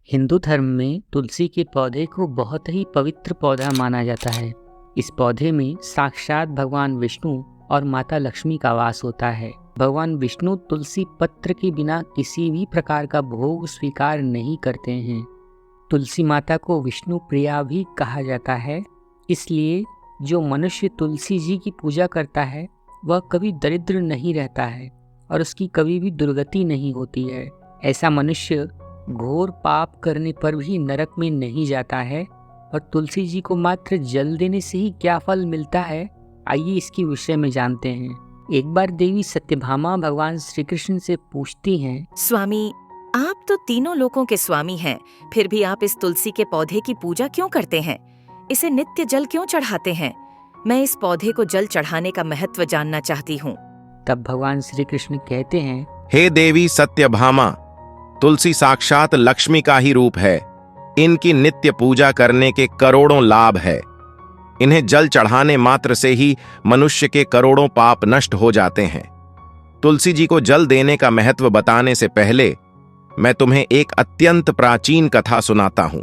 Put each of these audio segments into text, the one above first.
हिंदू धर्म में तुलसी के पौधे को बहुत ही पवित्र पौधा माना जाता है। इस पौधे में साक्षात भगवान विष्णु और माता लक्ष्मी का वास होता है। भगवान विष्णु तुलसी पत्र के बिना किसी भी प्रकार का भोग स्वीकार नहीं करते हैं। तुलसी माता को विष्णु प्रिया भी कहा जाता है। इसलिए जो मनुष्य तुलसी जी की पूजा करता है वह कभी दरिद्र नहीं रहता है और उसकी कभी भी दुर्गति नहीं होती है। ऐसा मनुष्य घोर पाप करने पर भी नरक में नहीं जाता है। और तुलसी जी को मात्र जल देने से ही क्या फल मिलता है, आइए इसके विषय में जानते हैं। एक बार देवी सत्यभामा भगवान श्री कृष्ण से पूछती हैं, स्वामी, आप तो तीनों लोकों के स्वामी हैं, फिर भी आप इस तुलसी के पौधे की पूजा क्यों करते हैं? इसे नित्य जल क्यों चढ़ाते हैं? मैं इस पौधे को जल चढ़ाने का महत्व जानना चाहती हूँ। तब भगवान श्री कृष्ण कहते हैं, हे देवी सत्यभामा, तुलसी साक्षात लक्ष्मी का ही रूप है। इनकी नित्य पूजा करने के करोड़ों लाभ है। इन्हें जल चढ़ाने मात्र से ही मनुष्य के करोड़ों पाप नष्ट हो जाते हैं। तुलसी जी को जल देने का महत्व बताने से पहले मैं तुम्हें एक अत्यंत प्राचीन कथा सुनाता हूं।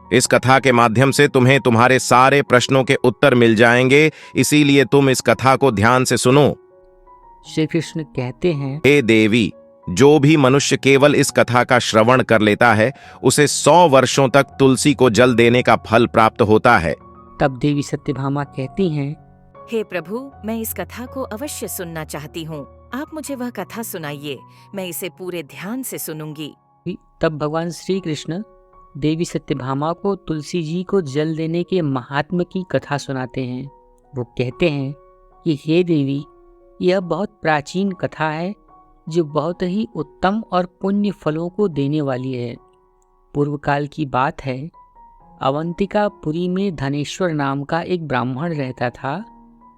इस कथा के माध्यम से तुम्हें तुम्हारे सारे प्रश्नों के उत्तर मिल जाएंगे, इसीलिए तुम इस कथा को ध्यान से सुनो। श्री कृष्ण कहते हैं, हे देवी, जो भी मनुष्य केवल इस कथा का श्रवण कर लेता है उसे 100 वर्षों तक तुलसी को जल देने का फल प्राप्त होता है। तब देवी सत्यभामा कहती हैं, हे प्रभु, मैं इस कथा को अवश्य सुनना चाहती हूँ। आप मुझे वह कथा सुनाइए, मैं इसे पूरे ध्यान से सुनूंगी। तब भगवान श्री कृष्ण देवी सत्यभामा को तुलसी जी को जल देने के महात्म्य की कथा सुनाते हैं। वो कहते हैं कि हे देवी, यह बहुत प्राचीन कथा है जो बहुत ही उत्तम और पुण्य फलों को देने वाली है। पूर्व काल की बात है, अवंतिकापुरी में धनेश्वर नाम का एक ब्राह्मण रहता था।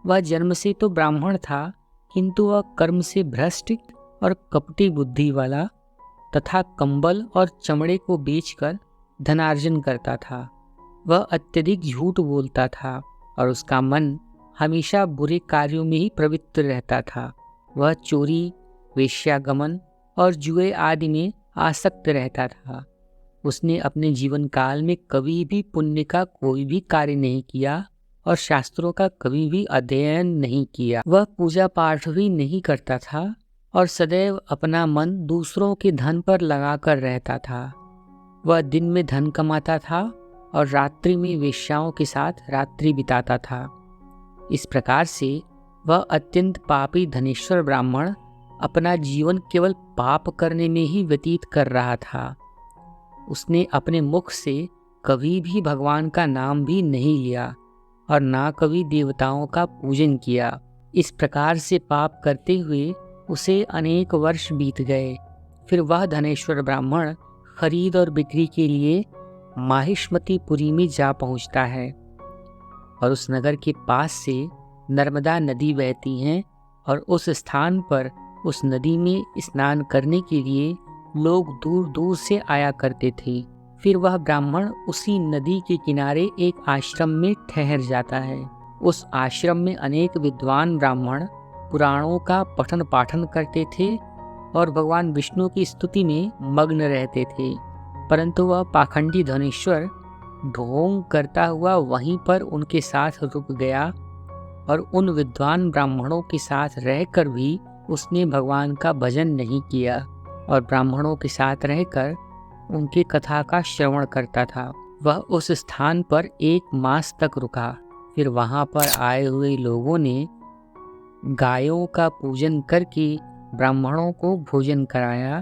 वह जन्म से तो ब्राह्मण था, किंतु वह कर्म से भ्रष्ट और कपटी बुद्धि वाला तथा कंबल और चमड़े को बेचकर धनार्जन करता था। वह अत्यधिक झूठ बोलता था और उसका मन हमेशा बुरे कार्यों में ही प्रवृत्त रहता था। वह चोरी, वेश्यागमन और जुए आदि में आसक्त रहता था। उसने अपने जीवन काल में कभी भी पुण्य का कोई भी कार्य नहीं किया और शास्त्रों का कभी भी अध्ययन नहीं किया। वह पूजा पाठ भी नहीं करता था और सदैव अपना मन दूसरों के धन पर लगाकर रहता था। वह दिन में धन कमाता था और रात्रि में वेश्याओं के साथ रात्रि बिताता था। इस प्रकार से वह अत्यंत पापी धनेश्वर ब्राह्मण अपना जीवन केवल पाप करने में ही व्यतीत कर रहा था। उसने अपने मुख से कभी भी भगवान का नाम भी नहीं लिया और ना कभी देवताओं का पूजन किया। इस प्रकार से पाप करते हुए उसे अनेक वर्ष बीत गए। फिर वह धनेश्वर ब्राह्मण खरीद और बिक्री के लिए माहिष्मतीपुरी में जा पहुंचता है और उस नगर के पास से नर्मदा नदी बहती है और उस स्थान पर उस नदी में स्नान करने के लिए लोग दूर दूर से आया करते थे। फिर वह ब्राह्मण उसी नदी के किनारे एक आश्रम में ठहर जाता है। उस आश्रम में अनेक विद्वान ब्राह्मण पुराणों का पठन पाठन करते थे और भगवान विष्णु की स्तुति में मग्न रहते थे। परंतु वह पाखंडी धनेश्वर ढोंग करता हुआ वहीं पर उनके साथ रुक गया और उन विद्वान ब्राह्मणों के साथ रहकर भी उसने भगवान का भजन नहीं किया और ब्राह्मणों के साथ रहकर उनकी कथा का श्रवण करता था। वह उस स्थान पर 1 मास तक रुका। फिर वहां पर आए हुए लोगों ने गायों का पूजन करके ब्राह्मणों को भोजन कराया,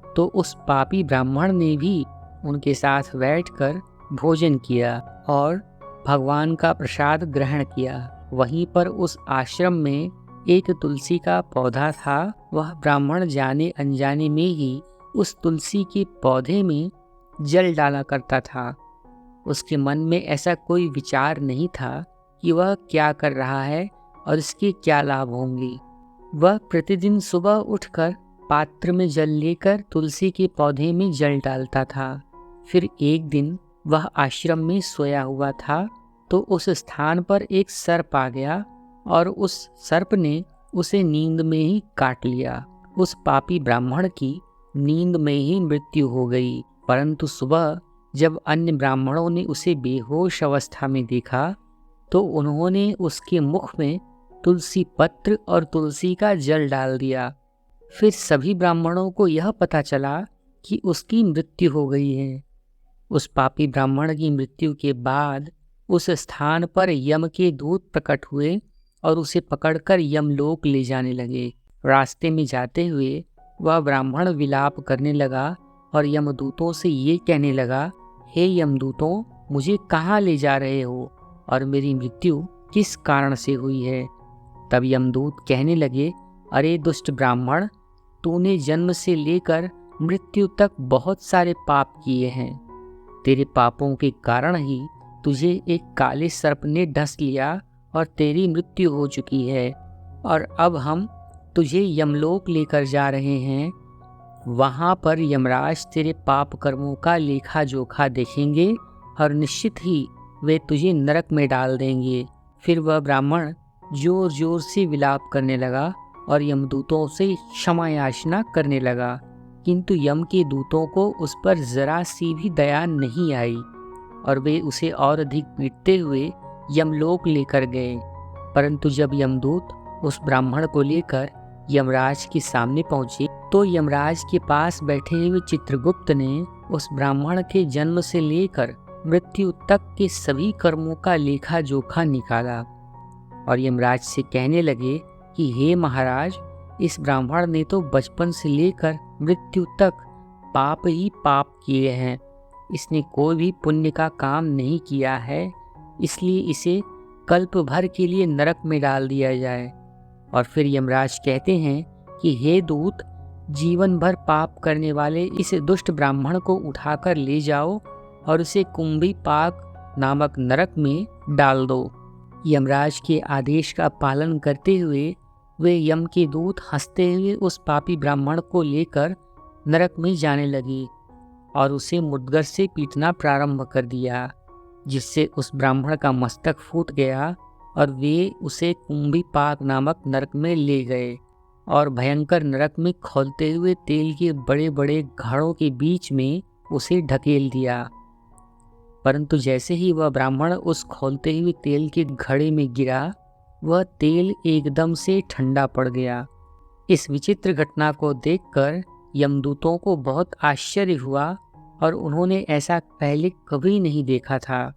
तो उस पापी ब्राह्मण ने भी उनके साथ बैठकर भोजन किया और भगवान का प्रसाद ग्रहण किया। वहीं पर उस आश्रम में एक तुलसी का पौधा था। वह ब्राह्मण जाने अनजाने में ही उस तुलसी के पौधे में जल डाला करता था। उसके मन में ऐसा कोई विचार नहीं था कि वह क्या कर रहा है और इसके क्या लाभ होंगे। वह प्रतिदिन सुबह उठकर पात्र में जल लेकर तुलसी के पौधे में जल डालता था। फिर एक दिन वह आश्रम में सोया हुआ था तो उस स्थान पर एक सर्प आ गया और उस सर्प ने उसे नींद में ही काट लिया। उस पापी ब्राह्मण की नींद में ही मृत्यु हो गई परंतु सुबह जब अन्य ब्राह्मणों ने उसे बेहोश अवस्था में देखा तो उन्होंने उसके मुख में तुलसी पत्र और तुलसी का जल डाल दिया। फिर सभी ब्राह्मणों को यह पता चला कि उसकी मृत्यु हो गई है। उस पापी ब्राह्मण की मृत्यु के बाद उस स्थान पर यम के दूत प्रकट हुए और उसे पकड़कर यमलोक ले जाने लगे। रास्ते में जाते हुए वह ब्राह्मण विलाप करने लगा और यमदूतों से ये कहने लगा, हे यमदूतों, मुझे कहाँ ले जा रहे हो और मेरी मृत्यु किस कारण से हुई है? तब यमदूत कहने लगे, अरे दुष्ट ब्राह्मण, तूने जन्म से लेकर मृत्यु तक बहुत सारे पाप किए हैं। तेरे पापों के कारण ही तुझे एक काले सर्प ने डस लिया और तेरी मृत्यु हो चुकी है। और अब हम तुझे यमलोक लेकर जा रहे हैं। वहाँ पर यमराज तेरे पाप कर्मों का लेखा जोखा देखेंगे और निश्चित ही वे तुझे नरक में डाल देंगे। फिर वह ब्राह्मण जोर जोर से विलाप करने लगा और यमदूतों से क्षमा याचना करने लगा, किंतु यम के दूतों को उस पर जरा सी भी दया नहीं आई और वे उसे और अधिक पीटते हुए यमलोक लेकर गए। परंतु जब यमदूत उस ब्राह्मण को लेकर यमराज के सामने पहुंचे तो यमराज के पास बैठे हुए चित्रगुप्त ने उस ब्राह्मण के जन्म से लेकर मृत्यु तक के सभी कर्मों का लेखा जोखा निकाला और यमराज से कहने लगे कि हे महाराज, इस ब्राह्मण ने तो बचपन से लेकर मृत्यु तक पाप ही पाप किए हैं। इसने कोई भी पुण्य का काम नहीं किया है, इसलिए इसे कल्प भर के लिए नरक में डाल दिया जाए। और फिर यमराज कहते हैं कि हे दूत, जीवन भर पाप करने वाले इस दुष्ट ब्राह्मण को उठाकर ले जाओ और उसे कुंभी पाक नामक नरक में डाल दो। यमराज के आदेश का पालन करते हुए वे यम के दूत हंसते हुए उस पापी ब्राह्मण को लेकर नरक में जाने लगे और उसे मुद्गर से पीटना प्रारंभ कर दिया, जिससे उस ब्राह्मण का मस्तक फूट गया और वे उसे कुंभी पाक नामक नरक में ले गए और भयंकर नरक में खौलते हुए तेल के बड़े बड़े घड़ों के बीच में उसे ढकेल दिया। परंतु जैसे ही वह ब्राह्मण उस खौलते हुए तेल के घड़े में गिरा, वह तेल एकदम से ठंडा पड़ गया। इस विचित्र घटना को देखकर यमदूतों को बहुत आश्चर्य हुआ और उन्होंने ऐसा पहले कभी नहीं देखा था।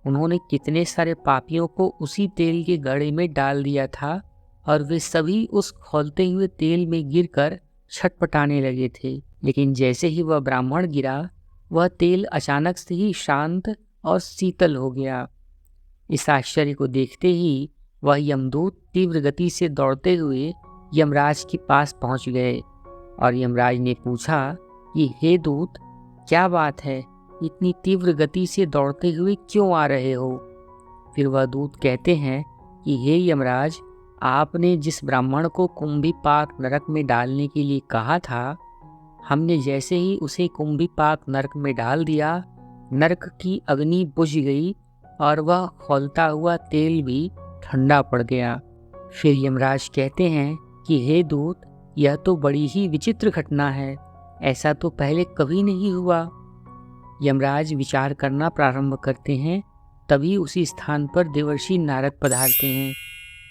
उन्होंने कितने सारे पापियों को उसी तेल के घड़े में डाल दिया था और वे सभी उस खौलते हुए तेल में गिरकर छटपटाने लगे थे। लेकिन जैसे ही वह ब्राह्मण गिरा, वह तेल अचानक से ही शांत और शीतल हो गया। इस आश्चर्य को देखते ही वह यमदूत तीव्र गति से दौड़ते हुए यमराज के पास पहुंच गए और यमराज ने पूछा कि हे दूत, क्या बात है, इतनी तीव्र गति से दौड़ते हुए क्यों आ रहे हो? फिर वह दूत कहते हैं कि हे यमराज, आपने जिस ब्राह्मण को कुंभी पाक नरक में डालने के लिए कहा था, हमने जैसे ही उसे कुंभी पाक नरक में डाल दिया, नरक की अग्नि बुझ गई और वह खौलता हुआ तेल भी ठंडा पड़ गया। फिर यमराज कहते हैं कि हे दूत, यह तो बड़ी ही विचित्र घटना है, ऐसा तो पहले कभी नहीं हुआ। यमराज विचार करना प्रारंभ करते हैं, तभी उसी स्थान पर देवर्षि नारद पधारते हैं।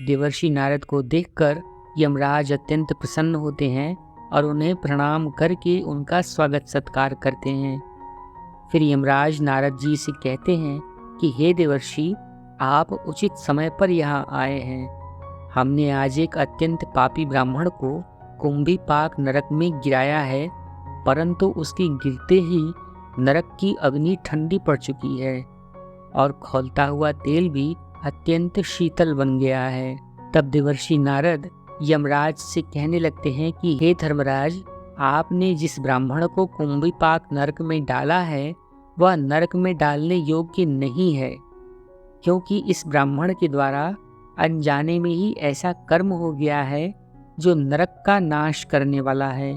देवर्षि नारद को देखकर यमराज अत्यंत प्रसन्न होते हैं और उन्हें प्रणाम करके उनका स्वागत सत्कार करते हैं। फिर यमराज नारद जी से कहते हैं कि हे देवर्षि, आप उचित समय पर यहाँ आए हैं। हमने आज एक अत्यंत पापी ब्राह्मण को कुंभी पाक नरक में गिराया है, परंतु उसके गिरते ही नरक की अग्नि ठंडी पड़ चुकी है और खौलता हुआ तेल भी अत्यंत शीतल बन गया है। तब देवर्षि नारद यमराज से कहने लगते हैं कि हे धर्मराज, आपने जिस ब्राह्मण को कुंभी पाक नरक में डाला है, वह नरक में डालने योग्य नहीं है, क्योंकि इस ब्राह्मण के द्वारा अनजाने में ही ऐसा कर्म हो गया है जो नरक का नाश करने वाला है।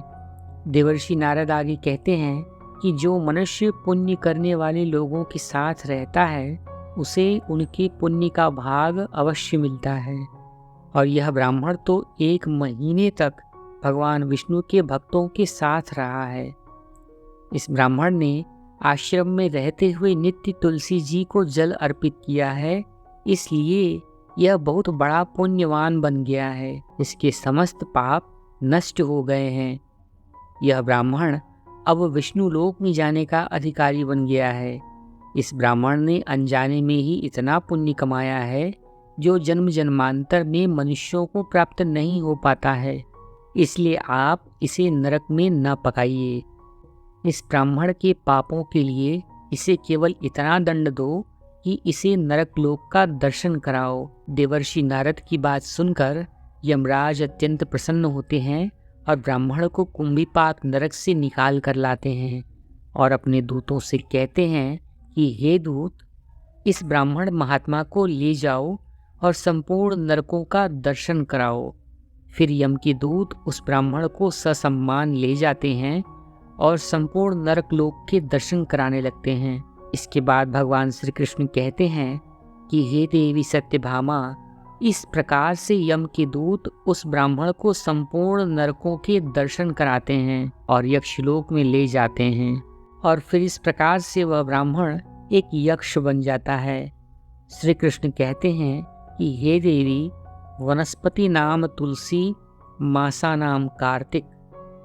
देवर्षि नारद आगे कहते हैं कि जो मनुष्य पुण्य करने वाले लोगों के साथ रहता है, उसे उनके पुण्य का भाग अवश्य मिलता है। और यह ब्राह्मण तो 1 महीने तक भगवान विष्णु के भक्तों के साथ रहा है। इस ब्राह्मण ने आश्रम में रहते हुए नित्य तुलसी जी को जल अर्पित किया है, इसलिए यह बहुत बड़ा पुण्यवान बन गया है। इसके समस्त पाप नष्ट हो गए हैं। यह ब्राह्मण अब विष्णु लोक में जाने का अधिकारी बन गया है। इस ब्राह्मण ने अनजाने में ही इतना पुण्य कमाया है जो जन्म जन्मांतर में मनुष्यों को प्राप्त नहीं हो पाता है। इसलिए आप इसे नरक में न पकाइए। इस ब्राह्मण के पापों के लिए इसे केवल इतना दंड दो कि इसे नरक लोक का दर्शन कराओ। देवर्षि नारद की बात सुनकर यमराज अत्यंत प्रसन्न होते हैं और ब्राह्मण को कुंभीपाक नरक से निकाल कर लाते हैं और अपने दूतों से कहते हैं कि हे दूत, इस ब्राह्मण महात्मा को ले जाओ और संपूर्ण नरकों का दर्शन कराओ। फिर यम के दूत उस ब्राह्मण को ससम्मान ले जाते हैं और संपूर्ण नरक लोक के दर्शन कराने लगते हैं। इसके बाद भगवान श्री कृष्ण कहते हैं कि हे देवी सत्यभामा, इस प्रकार से यम के दूत उस ब्राह्मण को संपूर्ण नरकों के दर्शन कराते हैं और यक्षलोक में ले जाते हैं और फिर इस प्रकार से वह ब्राह्मण एक यक्ष बन जाता है। श्री कृष्ण कहते हैं कि हे देवी, वनस्पति नाम तुलसी, मासा नाम कार्तिक,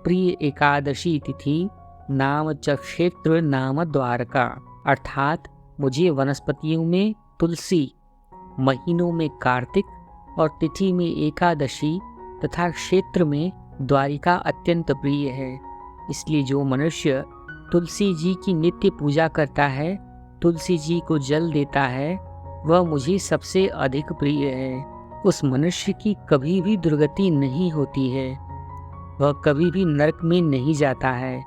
प्रिय एकादशी तिथि नाम च क्षेत्र नाम द्वारका। अर्थात मुझे वनस्पतियों में तुलसी, महीनों में कार्तिक और तिथि में एकादशी तथा क्षेत्र में द्वारिका अत्यंत प्रिय है। इसलिए जो मनुष्य तुलसी जी की नित्य पूजा करता है, तुलसी जी को जल देता है, वह मुझे सबसे अधिक प्रिय है। उस मनुष्य की कभी भी दुर्गति नहीं होती है, वह कभी भी नरक में नहीं जाता है।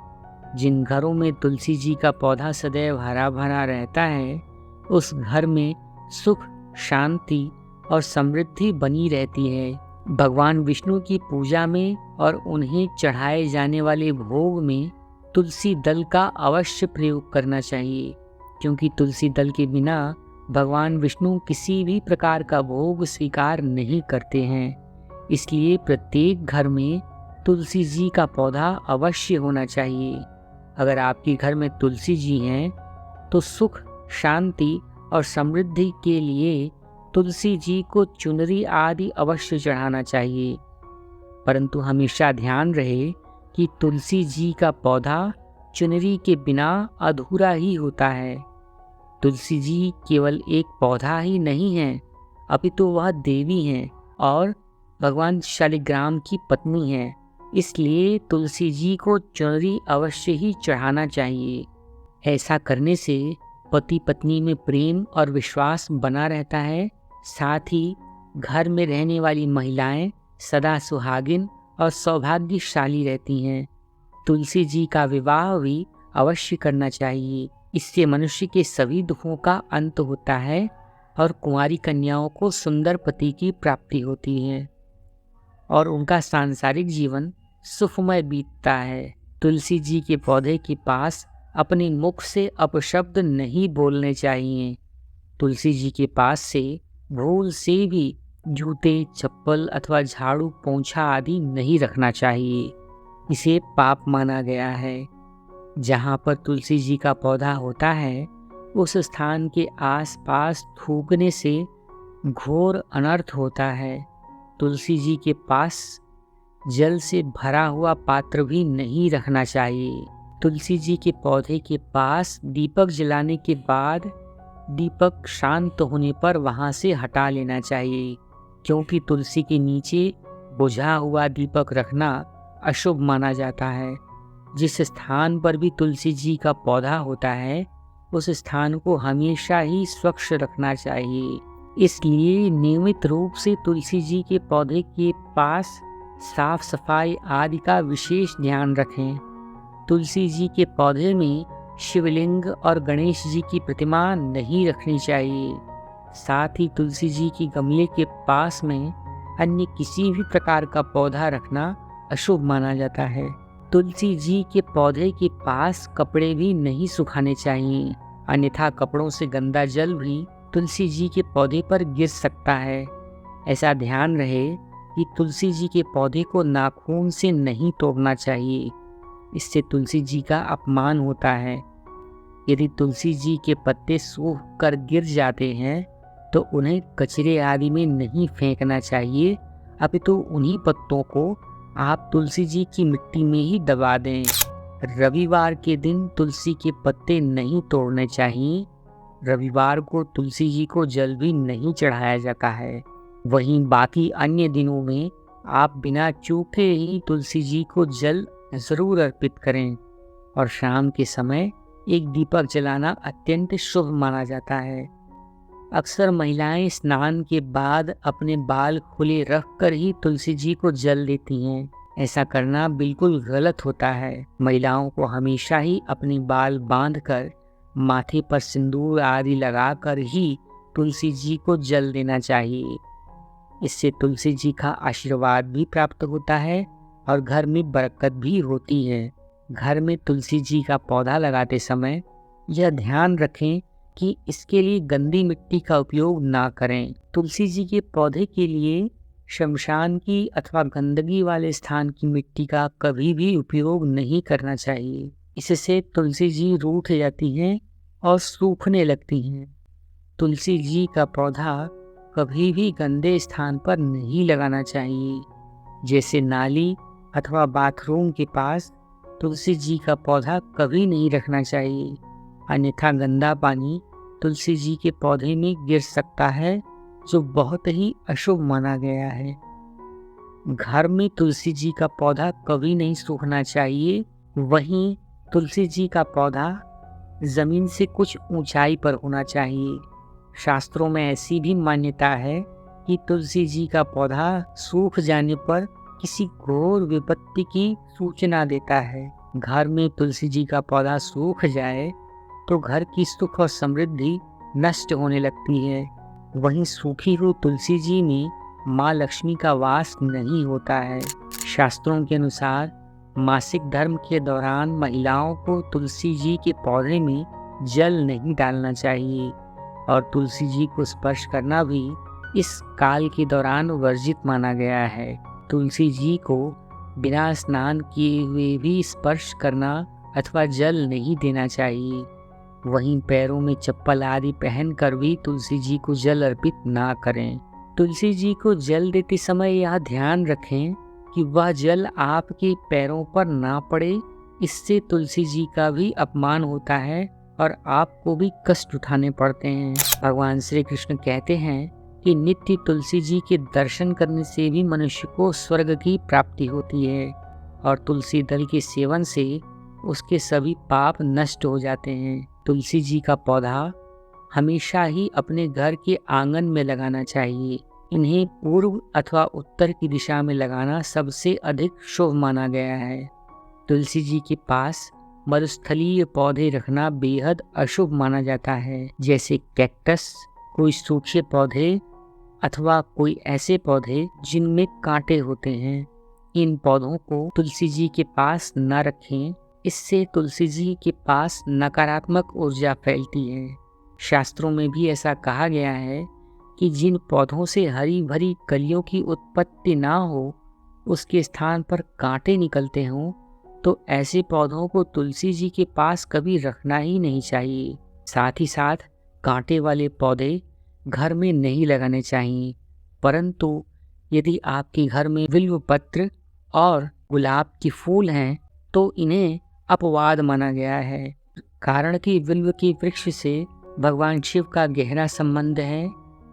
जिन घरों में तुलसी जी का पौधा सदैव हरा भरा रहता है, उस घर में सुख, शांति और समृद्धि बनी रहती है। भगवान विष्णु की पूजा में और उन्हें चढ़ाए जाने वाले भोग में तुलसी दल का अवश्य प्रयोग करना चाहिए, क्योंकि तुलसी दल के बिना भगवान विष्णु किसी भी प्रकार का भोग स्वीकार नहीं करते हैं। इसलिए प्रत्येक घर में तुलसी जी का पौधा अवश्य होना चाहिए। अगर आपके घर में तुलसी जी हैं तो सुख, शांति और समृद्धि के लिए तुलसी जी को चुनरी आदि अवश्य चढ़ाना चाहिए। परंतु हमेशा ध्यान रहे कि तुलसी जी का पौधा चुनरी के बिना अधूरा ही होता है। तुलसी जी केवल एक पौधा ही नहीं है, अपितु वह देवी हैं और भगवान शालिग्राम की पत्नी हैं। इसलिए तुलसी जी को चुनरी अवश्य ही चढ़ाना चाहिए। ऐसा करने से पति पत्नी में प्रेम और विश्वास बना रहता है। साथ ही घर में रहने वाली महिलाएं सदा सुहागिन और सौभाग्यशाली रहती हैं। तुलसी जी का विवाह भी अवश्य करना चाहिए। इससे मनुष्य के सभी दुखों का अंत होता है और कुंवारी कन्याओं को सुंदर पति की प्राप्ति होती है और उनका सांसारिक जीवन सुखमय बीतता है। तुलसी जी के पौधे के पास अपने मुख से अपशब्द नहीं बोलने चाहिए। तुलसी जी के पास से भूल से भी जूते, चप्पल अथवा झाड़ू, पोंछा आदि नहीं रखना चाहिए। इसे पाप माना गया है। जहाँ पर तुलसी जी का पौधा होता है, उस स्थान के आसपास थूकने से घोर अनर्थ होता है। तुलसी जी के पास जल से भरा हुआ पात्र भी नहीं रखना चाहिए। तुलसी जी के पौधे के पास दीपक जलाने के बाद दीपक शांत होने पर वहां से हटा लेना चाहिए, क्योंकि तुलसी के नीचे बुझा हुआ दीपक रखना अशुभ माना जाता है। जिस स्थान पर भी तुलसी जी का पौधा होता है, उस स्थान को हमेशा ही स्वच्छ रखना चाहिए। इसलिए नियमित रूप से तुलसी जी के पौधे के पास साफ सफाई आदि का विशेष ध्यान रखें। तुलसी जी के पौधे में शिवलिंग और गणेश जी की प्रतिमा नहीं रखनी चाहिए। साथ ही तुलसी जी की गमले के पास में अन्य किसी भी प्रकार का पौधा रखना अशुभ माना जाता है। तुलसी जी के पौधे के पास कपड़े भी नहीं सुखाने चाहिए, अन्यथा कपड़ों से गंदा जल भी तुलसी जी के पौधे पर गिर सकता है। ऐसा ध्यान रहे कि तुलसी जी के पौधे को नाखून से नहीं तोड़ना चाहिए। इससे तुलसी जी का अपमान होता है। यदि तुलसी जी के पत्ते सूख कर गिर जाते हैं तो उन्हें कचरे आदि में नहीं फेंकना चाहिए, अपितु उन्हीं पत्तों को आप तुलसी जी की मिट्टी में ही दबा दें। रविवार के दिन तुलसी के पत्ते नहीं तोड़ने चाहिए। रविवार को तुलसी जी को जल भी नहीं चढ़ाया जाता है। वहीं बाकी अन्य दिनों में आप बिना चूके ही तुलसी जी को जल जरूर अर्पित करें और शाम के समय एक दीपक जलाना अत्यंत शुभ माना जाता है। अक्सर महिलाएं स्नान के बाद अपने बाल खुले रखकर ही तुलसी जी को जल देती हैं। ऐसा करना बिल्कुल गलत होता है। महिलाओं को हमेशा ही अपने बाल बांधकर माथे पर सिंदूर आदि लगाकर ही तुलसी जी को जल देना चाहिए। इससे तुलसी जी का आशीर्वाद भी प्राप्त होता है और घर में बरकत भी होती है। घर में तुलसी जी का पौधा लगाते समय यह ध्यान रखें कि इसके लिए गंदी मिट्टी का उपयोग ना करें। तुलसी जी के पौधे के लिए शमशान की अथवा गंदगी वाले स्थान की मिट्टी का कभी भी उपयोग नहीं करना चाहिए। इससे तुलसी जी रूठ जाती हैं और सूखने लगती हैं। तुलसी जी का पौधा कभी भी गंदे स्थान पर नहीं लगाना चाहिए, जैसे नाली अथवा बाथरूम के पास तुलसी जी का पौधा कभी नहीं रखना चाहिए, अन्यथा गंदा पानी तुलसी जी के पौधे में गिर सकता है, जो बहुत ही अशुभ माना गया है। घर में तुलसी जी का पौधा कभी नहीं सूखना चाहिए। वहीं तुलसी जी का पौधा जमीन से कुछ ऊंचाई पर होना चाहिए। शास्त्रों में ऐसी भी मान्यता है कि तुलसी जी का पौधा सूख जाने पर किसी घोर विपत्ति की सूचना देता है। घर में तुलसी जी का पौधा सूख जाए तो घर की सुख और समृद्धि नष्ट होने लगती है। वहीं सूखी हुई तुलसी जी में माँ लक्ष्मी का वास नहीं होता है। शास्त्रों के अनुसार मासिक धर्म के दौरान महिलाओं को तुलसी जी के पौधे में जल नहीं डालना चाहिए और तुलसी जी को स्पर्श करना भी इस काल के दौरान वर्जित माना गया है। तुलसी जी को बिना स्नान किए हुए भी स्पर्श करना अथवा जल नहीं देना चाहिए। वहीं पैरों में चप्पल आदि पहनकर भी तुलसी जी को जल अर्पित ना करें। तुलसी जी को जल देते समय यह ध्यान रखें कि वह जल आपके पैरों पर ना पड़े। इससे तुलसी जी का भी अपमान होता है और आपको भी कष्ट उठाने पड़ते हैं। भगवान श्री कृष्ण कहते हैं कि नित्य तुलसी जी के दर्शन करने से भी मनुष्य को स्वर्ग की प्राप्ति होती है और तुलसी दल के सेवन से उसके सभी पाप नष्ट हो जाते हैं। तुलसी जी का पौधा हमेशा ही अपने घर के आंगन में लगाना चाहिए। इन्हें पूर्व अथवा उत्तर की दिशा में लगाना सबसे अधिक शुभ माना गया है। तुलसी जी के पास मरुस्थलीय पौधे रखना बेहद अशुभ माना जाता है, जैसे कैक्टस, कोई सूखे पौधे अथवा कोई ऐसे पौधे जिनमें कांटे होते हैं। इन पौधों को तुलसी जी के पास न रखें। इससे तुलसी जी के पास नकारात्मक ऊर्जा फैलती है। शास्त्रों में भी ऐसा कहा गया है कि जिन पौधों से हरी भरी कलियों की उत्पत्ति ना हो, उसके स्थान पर कांटे निकलते हों, तो ऐसे पौधों को तुलसी जी के पास कभी रखना ही नहीं चाहिए। साथ ही साथ कांटे वाले पौधे घर में नहीं लगाने चाहिए। परंतु यदि आपके घर में बिल्व पत्र और गुलाब के फूल हैं तो इन्हें अपवाद माना गया है, कारण कि बिल्व के वृक्ष से भगवान शिव का गहरा संबंध है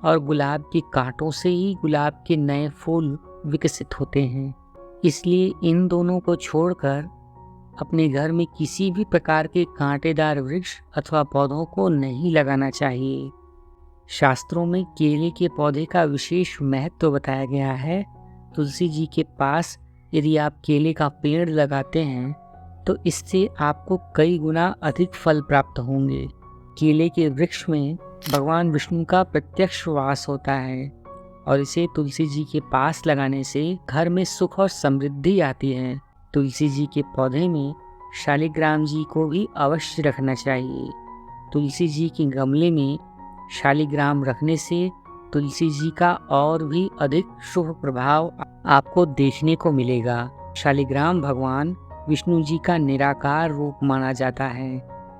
और गुलाब के कांटों से ही गुलाब के नए फूल विकसित होते हैं। इसलिए इन दोनों को छोड़कर अपने घर में किसी भी प्रकार के कांटेदार वृक्ष अथवा पौधों को नहीं लगाना चाहिए। शास्त्रों में केले के पौधे का विशेष महत्व बताया गया है। तुलसी जी के पास यदि आप केले का पेड़ लगाते हैं तो इससे आपको कई गुना अधिक फल प्राप्त होंगे। केले के वृक्ष में भगवान विष्णु का प्रत्यक्ष वास होता है और इसे तुलसी जी के पास लगाने से घर में सुख और समृद्धि आती है। तुलसी जी के पौधे में शालिग्राम जी को भी अवश्य रखना चाहिए। तुलसी जी के गमले में शालिग्राम रखने से तुलसी जी का और भी अधिक शुभ प्रभाव आपको देखने को मिलेगा। शालिग्राम भगवान विष्णु जी का निराकार रूप माना जाता है।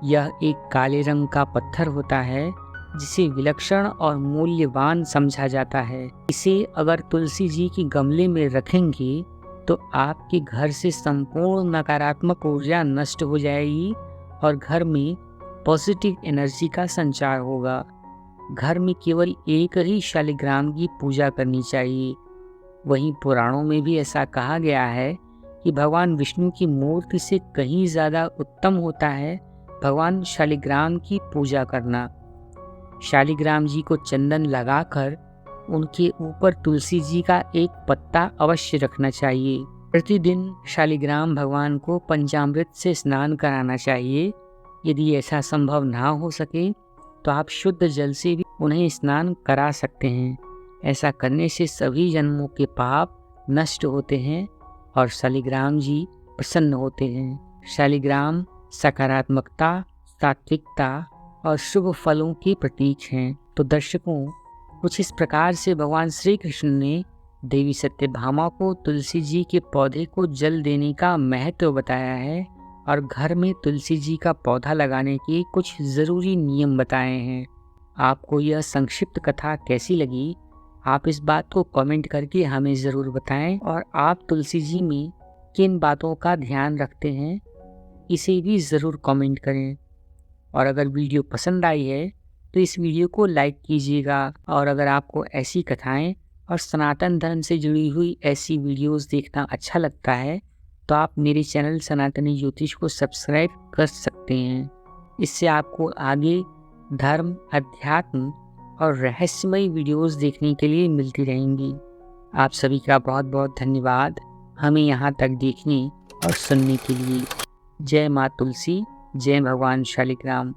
यह एक काले रंग का पत्थर होता है जिसे विलक्षण और मूल्यवान समझा जाता है। इसे अगर तुलसी जी की गमले में रखेंगे तो आपके घर से संपूर्ण नकारात्मक ऊर्जा नष्ट हो जाएगी और घर में पॉजिटिव एनर्जी का संचार होगा। घर में केवल एक ही शालिग्राम की पूजा करनी चाहिए। वहीं पुराणों में भी ऐसा कहा गया है कि भगवान विष्णु की मूर्ति से कहीं ज़्यादा उत्तम होता है भगवान शालिग्राम की पूजा करना। शालिग्राम जी को चंदन लगाकर उनके ऊपर तुलसी जी का एक पत्ता अवश्य रखना चाहिए। प्रतिदिन शालिग्राम भगवान को पंचामृत से स्नान कराना चाहिए। यदि ऐसा संभव ना हो सके तो आप शुद्ध जल से भी उन्हें स्नान करा सकते हैं। ऐसा करने से सभी जन्मों के पाप नष्ट होते हैं और शालिग्राम जी प्रसन्न होते हैं। शालिग्राम सकारात्मकता, सात्विकता और शुभ फलों के प्रतीक हैं। तो दर्शकों, कुछ इस प्रकार से भगवान श्री कृष्ण ने देवी सत्यभामा को तुलसी जी के पौधे को जल देने का महत्व बताया है और घर में तुलसी जी का पौधा लगाने के कुछ ज़रूरी नियम बताए हैं। आपको यह संक्षिप्त कथा कैसी लगी, आप इस बात को कमेंट करके हमें ज़रूर बताएं और आप तुलसी जी में किन बातों का ध्यान रखते हैं इसे भी ज़रूर कमेंट करें। और अगर वीडियो पसंद आई है तो इस वीडियो को लाइक कीजिएगा। और अगर आपको ऐसी कथाएं और सनातन धर्म से जुड़ी हुई ऐसी वीडियोस देखना अच्छा लगता है तो आप मेरे चैनल सनातनी ज्योतिष को सब्सक्राइब कर सकते हैं। इससे आपको आगे धर्म, अध्यात्म और रहस्यमय वीडियोस देखने के लिए मिलती रहेंगी। आप सभी का बहुत बहुत धन्यवाद हमें यहाँ तक देखने और सुनने के लिए। जय माँ तुलसी, जय भगवान शालिग्राम।